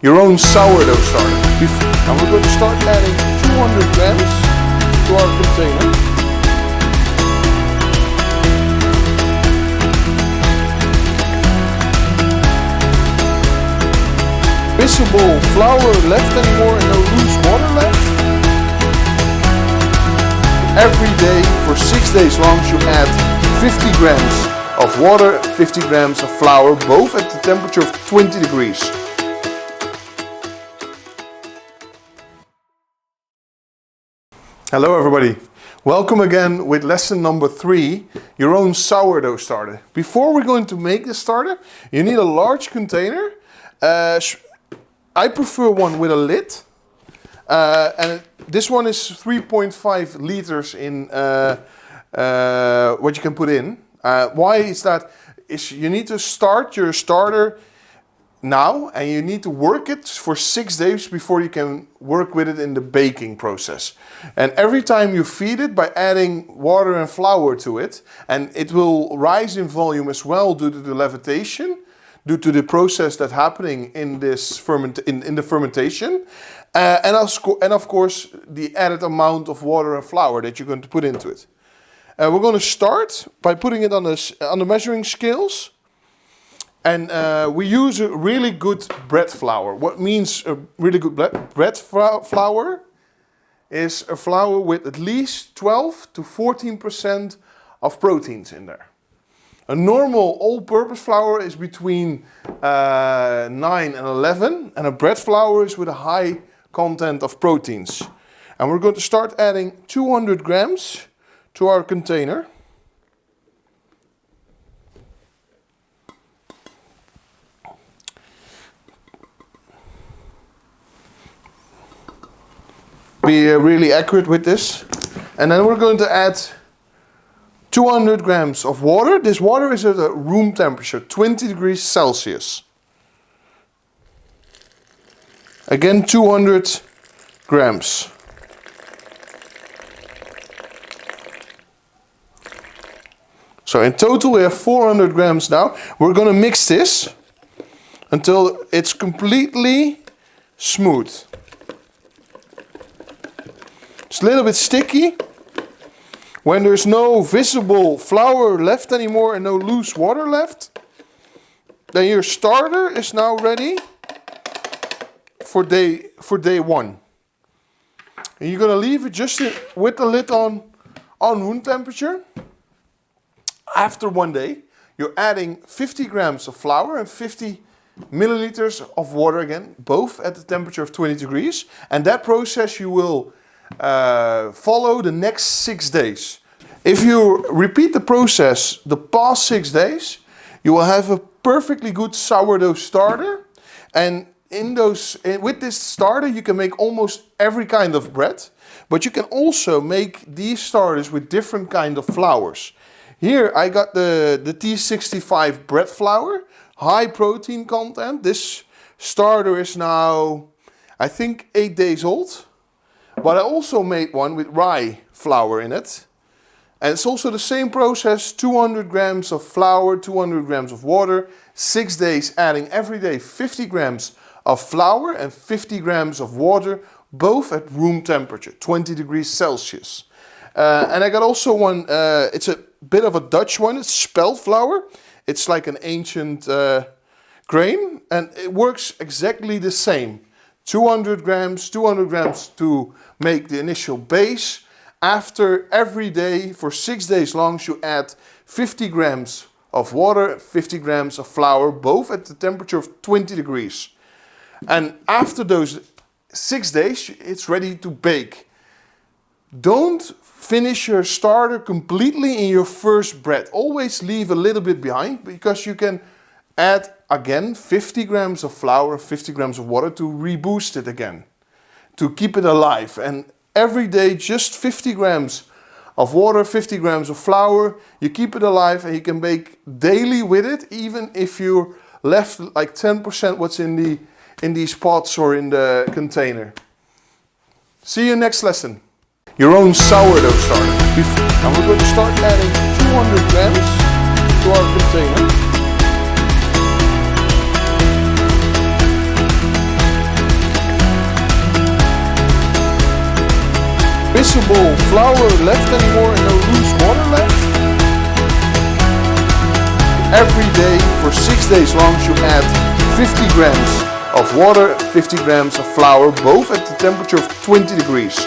your own sourdough starter. And we're going to start adding 200 grams to our container. Visible flour left anymore and no loose water left. Every day for 6 days long you add 50 grams of water, 50 grams of flour, both at the temperature of 20 degrees. Hello everybody, welcome again with lesson number 3, your own sourdough starter. Before we're going to make the starter, you need a large container. I prefer one with a lid, and this one is 3.5 liters in what you can put in. Why is that? You need to start your starter now and you need to work it for 6 days before you can work with it in the baking process. And every time you feed it by adding water and flour to it, and it will rise in volume as well due to the levitation, due to the process that's happening in this in the fermentation, and of course the added amount of water and flour that you're going to put into it. We're going to start by putting it on the measuring scales, and we use a really good bread flour. What means a really good bread flour is a flour with at least 12 to 14% of proteins in there. A normal all-purpose flour is between 9 and 11, and a bread flour is with a high content of proteins. And we're going to start adding 200 grams to our container. Be really accurate with this. And then we're going to add 200 grams of water. This water is at a room temperature, 20 degrees Celsius. Again, 200 grams. So in total we have 400 grams now. We're going to mix this until it's completely smooth. It's a little bit sticky. When there's no visible flour left anymore and no loose water left, then your starter is now ready for day 1. And you're going to leave it just with the lid on room temperature. After 1 day, you're adding 50 grams of flour and 50 milliliters of water again, both at the temperature of 20 degrees. And that process you will follow the next 6 days. If you repeat the process the past 6 days, you will have a perfectly good sourdough starter. And with this starter you can make almost every kind of bread, but you can also make these starters with different kind of flours. Here I got the T65 bread flour, high protein content. This starter is now, I think, 8 days old. But I also made one with rye flour in it. And it's also the same process, 200 grams of flour, 200 grams of water, 6 days adding every day 50 grams of flour and 50 grams of water, both at room temperature, 20 degrees Celsius. And I got also one, it's a bit of a Dutch one, it's spelt flour. It's like an ancient grain, and it works exactly the same. 200 grams to make the initial base. After every day for 6 days long you add 50 grams of water, 50 grams of flour, both at the temperature of 20 degrees. And after those 6 days it's ready to bake. Don't finish your starter completely in your first bread. Always leave a little bit behind, because you can add again 50 grams of flour, 50 grams of water to reboost it again, to keep it alive. And every day just 50 grams of water, 50 grams of flour, you keep it alive and you can bake daily with it, even if you left like 10% what's in these pots or in the container. See you next lesson. Your own sourdough starter. And we're going to start adding 200 grams to our container. visible flour left anymore and no loose water left. Every day for 6 days long you add 50 grams of water, 50 grams of flour, both at the temperature of 20 degrees.